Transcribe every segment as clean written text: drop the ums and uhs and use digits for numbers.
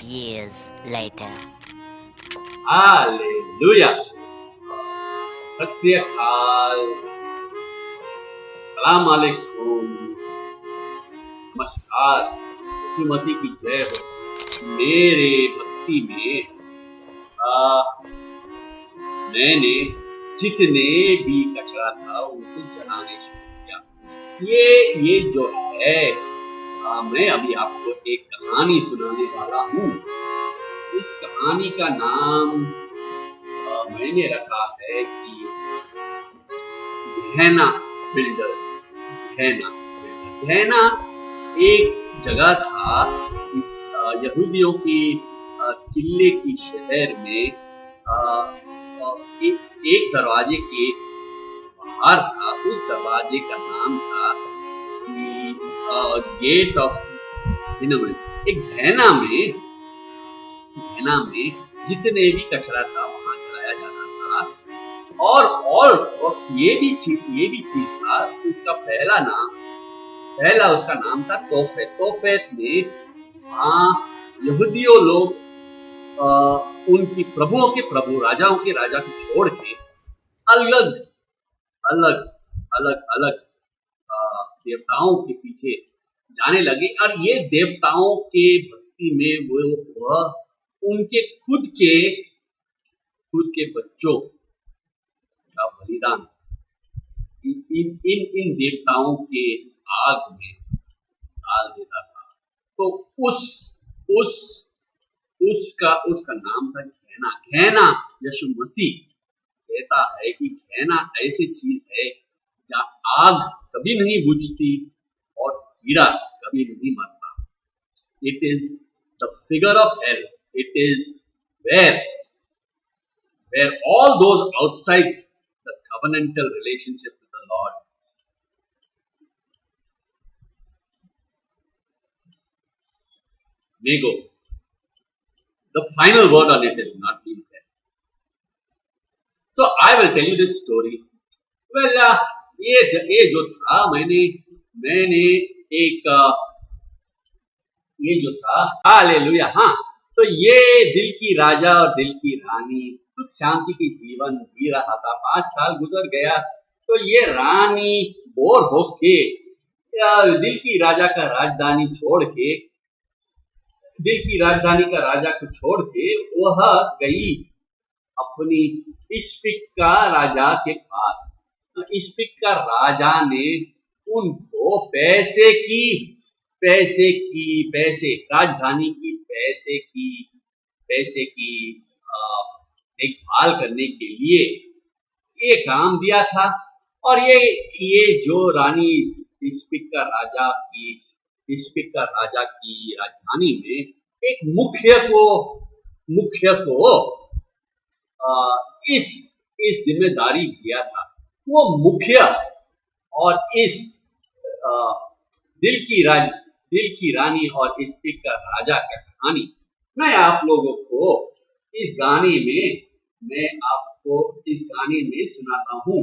years later. Hallelujah. सत श्री अकाल, सलाम अलैकुम, नमस्कार, यीशु मसीह की जय हो। मेरे भक्ति में मैंने जितने भी कचरा था उनको जलाने शुरू किया। ये जो है मैं अभी आपको एक कहानी सुनाने वाला हूँ। इस कहानी का नाम मैंने रखा है कि गहना बिल्डर। गहना एक जगह था यहूदियों की किले की शहर में। एक दरवाजे के बाहर था, उस दरवाजे का नाम था गेट ऑफ हिनोम। एक गहना में जितने भी कचरा था वहां जलाया जाता था। और ये भी चीज था। उसका पहला उसका नाम था तोफेत। तोफेत में यहूदियों लोग उनकी प्रभुओं के प्रभु, राजाओं के राजा को छोड़ के अलग देवताओं के पीछे जाने लगे। और ये देवताओं के भक्ति में वो उनके खुद के बच्चों का बलिदान इन देवताओं के आग में डाल देता था। तो उसका नाम था गहना। गहना यीशु मसीह कहता है कि गहना ऐसी चीज है जहाँ आग कभी नहीं बुझती और कीड़ा कभी नहीं मरता। It is the figure of hell. It is where all those outside the covenantal relationship with the Lord may go. The final word on it is not being said. So I will tell you this story. Well, ये जो था मैंने एक ये जो था, hallelujah. हाँ, तो ये दिल की राजा और दिल की रानी सुख शांति की जीवन जी रहा था। 5 साल गुजर गया तो ये रानी बोर होके दिल की राजा का राजधानी का राजा को छोड़ के वह गई अपनी इश्पिका राजा के पास। इश्पिक का राजा ने उनको राजधानी की पैसे की देखभाल करने के लिए ये काम दिया था। और ये जो रानी इश्पिक का राजा की राजधानी में एक मुख्य को इस जिम्मेदारी दिया था। वो मुख्य और इस दिल की रानी और इश्पिक का राजा का कहानी मैं आप लोगों को इस गाने में सुनाता हूँ।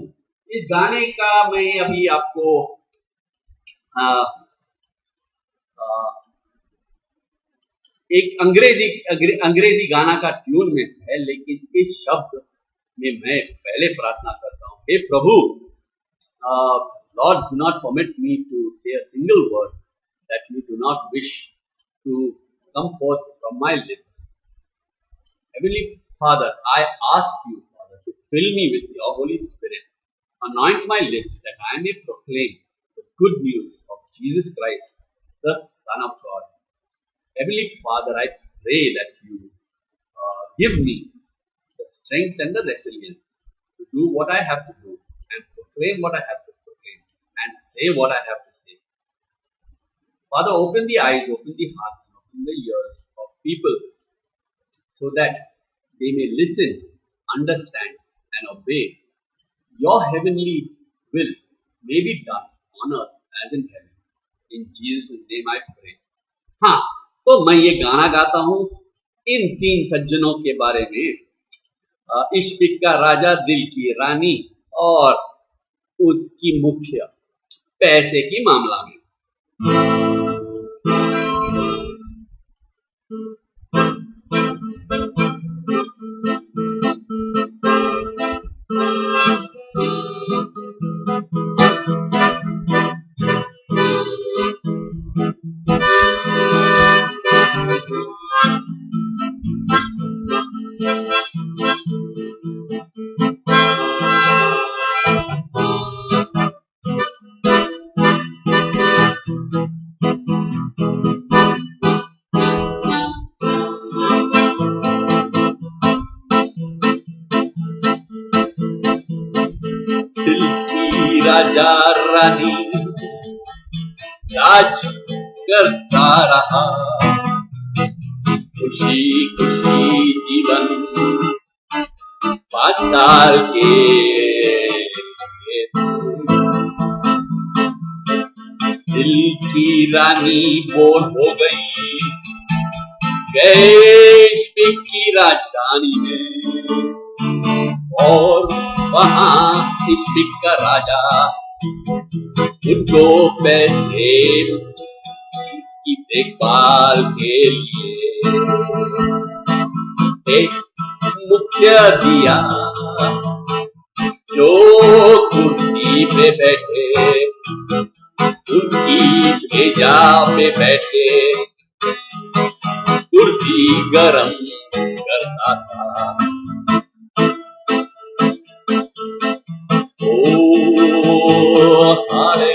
इस गाने का मैं अभी आपको एक अंग्रेजी गाना का ट्यून में है, लेकिन इस शब्द में मैं पहले प्रार्थना करता हूँ। हे प्रभु, Lord, do not permit me to say a single word that you do not wish to come forth from my lips. Heavenly Father, I ask you, Father, to fill me with your Holy Spirit. Anoint my lips that I may proclaim the good news of Jesus Christ, the Son of God. Heavenly Father, I pray that you give me the strength and the resilience to do what I have to do and proclaim what I have to proclaim and say what I have to say. Father, open the eyes, open the hearts, and open the ears of people so that they may listen, understand, and obey. Your heavenly will may be done on earth as in heaven. In Jesus' name I pray. हाँ, तो मैं ये गाना गाता हूँ इन 3 सज्जनों के बारे में, इश्पिक का राजा, दिल की रानी और उसकी मुख्य पैसे की मामला में। राजा रानी राज करता रहा, खुशी खुशी जीवन 5 साल के दिल की रानी बोर हो गई, गए इश्क की राजधानी में, और वहां इश्क का राजा उनको पैसे की देखभाल के लिए एक मुखिया दिया, जो कुर्सी पे बैठे उनकी भेजा पे बैठे कुर्सी गरम करता था। ओ हाले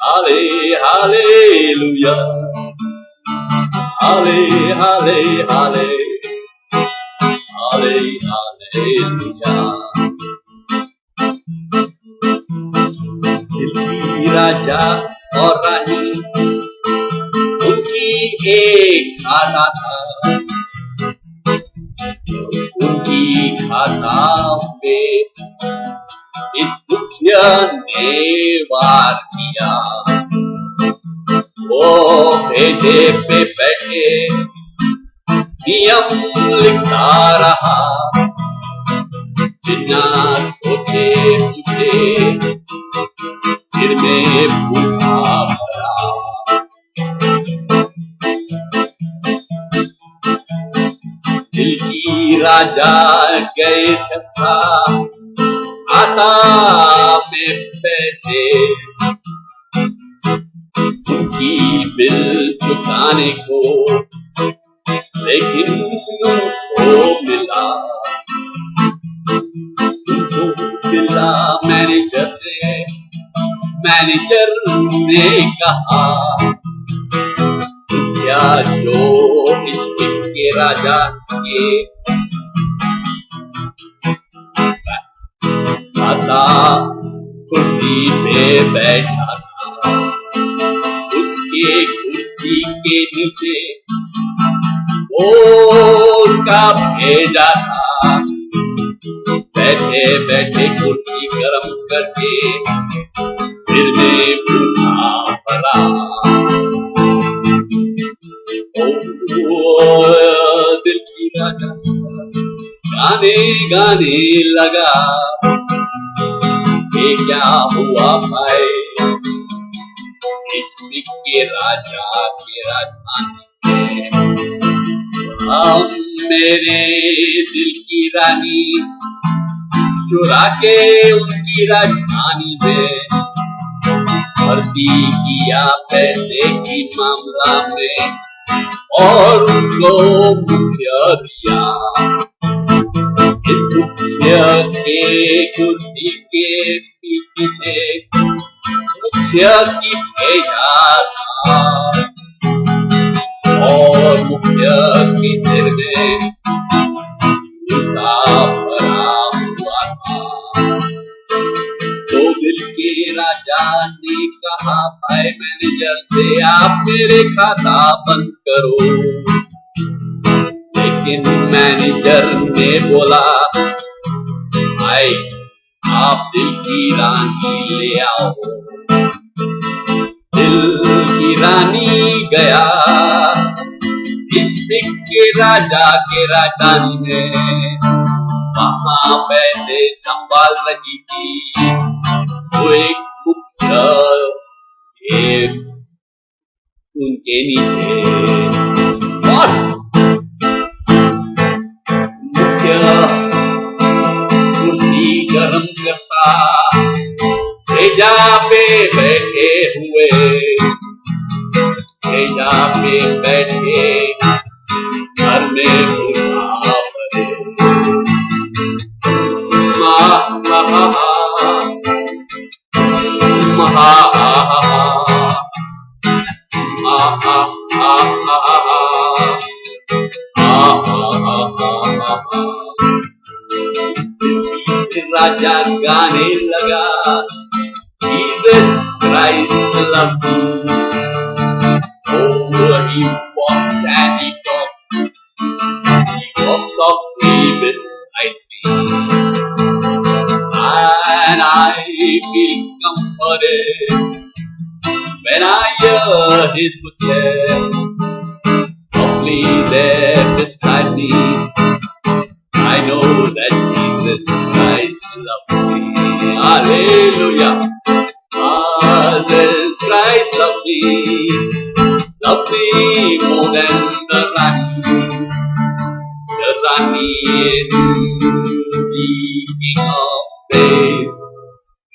हाले हालेलुया, हाले हाले हाले हाले हालेलुया। दिल की राजा और रानी उनकी एक खाता था, उनकी खाता पे इस मुखिया ने वार किया, वो भेजे पे बैठे नियम लिखता रहा, बिना सोचे पूछे सिर में पूछा भरा। दिल की राजा गए था आता में पैसे, उनकी बिल चुकाने को, लेकिन उनको मिला मैनेजर से। मैनेजर ने कहा, क्या जो इश्क के राजा के दादा कुर्सी पे बैठा था, उसके कुर्सी के नीचे वो उसका भेजा था, बैठे बैठे कुर्सी गरम करके सिर में पूछा भरा। दिल की राजा गाने गाने लगा, ये क्या हुआ भाई इश्क के राजा के राजधानी में, मेरे दिल की रानी चुरा के उनकी राजधानी में भर्ती किया पैसे की मामला में, और उनको मुखिया दिया। इस मुखिया के कुर्सी के पीछे मुखिया की भेजा था, और मुखिया के सिर में गुस्सा भरा हुआ था। तो दिल के राजा ने कहा, भाई मैनेजर से आप मेरे खाता बंद करो, लेकिन मैनेजर ने बोला, भाई आप दिल की रानी ले आओ। दिल की रानी गया इश्क के राजा के राजधानी में, वहां पैसे संभाल रही थी वो एक मुखिया उनके नीचे, और मुखिया कुर्सी गरम करता भेजा पे बैठे हुए, भेजा पे बैठे घर में बुढ़ा पड़े। राजा गाने लगा, Jesus Christ loved me. Oh, he walks and he talks. He walks softly beside me, and I feel comforted when I hear his footsteps softly there beside me. I know that Jesus Christ loves me. Hallelujah. Jesus Christ loves me. Love me more than the Rani in the King of Faith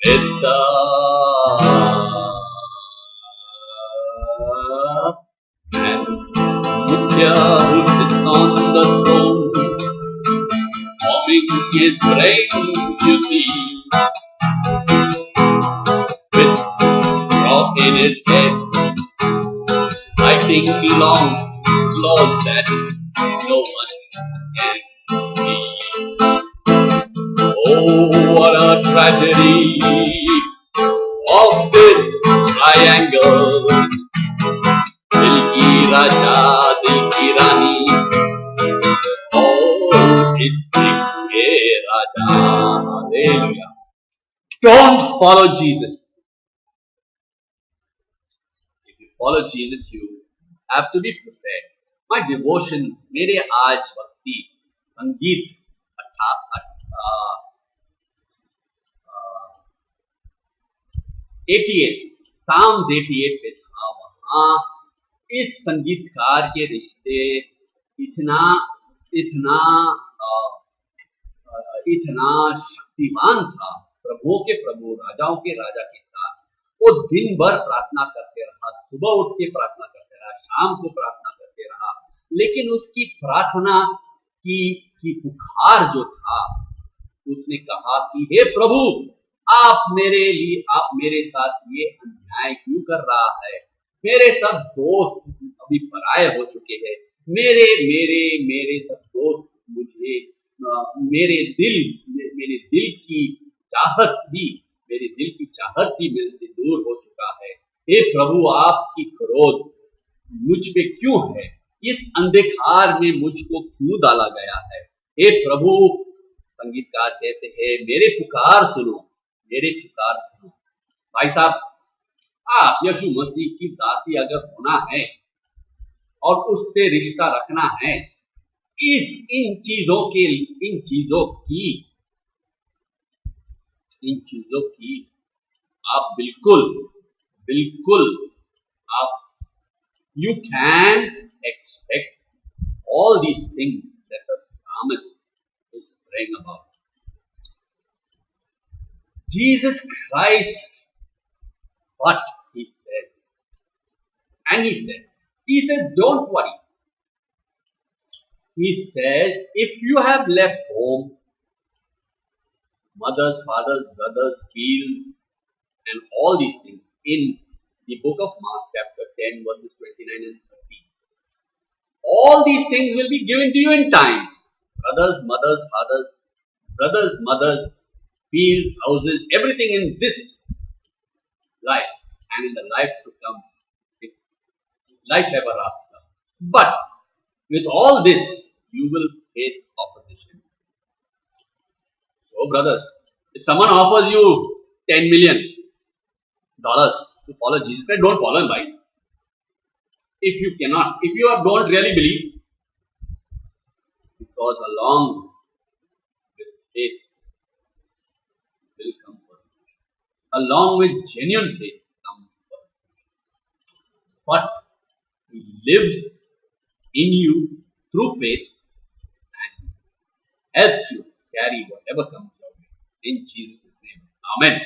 with the and Mutya who sits on the throne, forming his brain, you see, with straw in his head, writing long laws that no one can see. Oh, what a tragedy of this triangle. Dil ki Raja, Dil ki Rani, oh, district ke Raja. Hallelujah. Don't follow Jesus. If you follow Jesus, you have to be prepared. My devotion, मेरे आज भक्ति संगीत 88 Psalms 88 पे था। वहाँ इस संगीतकार के रिश्ते इतना इतना इतना शक्तिमान था, प्रभुओं के प्रभु राजाओं के राजा के साथ। वो दिन भर प्रार्थना करते रहा, सुबह उठ के प्रार्थना करते रहा, शाम को प्रार्थना करते रहा, लेकिन उसकी प्रार्थना की पुकार जो था, उसने कहा कि हे प्रभु, आप मेरे साथ ये अन्याय क्यों कर रहा है? मेरे सब दोस्त अभी पराये हो चुके हैं। मेरे मेरे मेरे सब दोस्त मुझे मेरे दिल की चाहत भी मेरे से दूर हो चुका है। हे प्रभु, आपकी क्रोध मुझ पे क्यों है? इस अंधकार में मुझको क्यों डाला गया है? हे प्रभु, संगीतकार कहते हैं, मेरे पुकार सुनो। भाई साहब, आप यीशु मसीह की दासी अगर होना है और उससे रिश्ता रखना है, इन चीजों की आप बिल्कुल आप you can expect all these things that the psalmist is praying about. Jesus Christ, what he says, and he says, don't worry. He says, if you have left home, mothers, fathers, brothers, fields, and all these things, in the book of Mark chapter 10 verses 29 and 30, all these things will be given to you in time. Brothers, mothers, fathers, fields, houses, everything in this life and in the life to come, life ever after. But with all this, you will face opposition. So brothers, if someone offers you $10 million to follow Jesus Christ, don't follow him, right? If you don't really believe, because along with faith will come persecution. Along with genuine faith comes persecution. But he lives in you through faith and helps you carry whatever comes out in Jesus' name. Amen.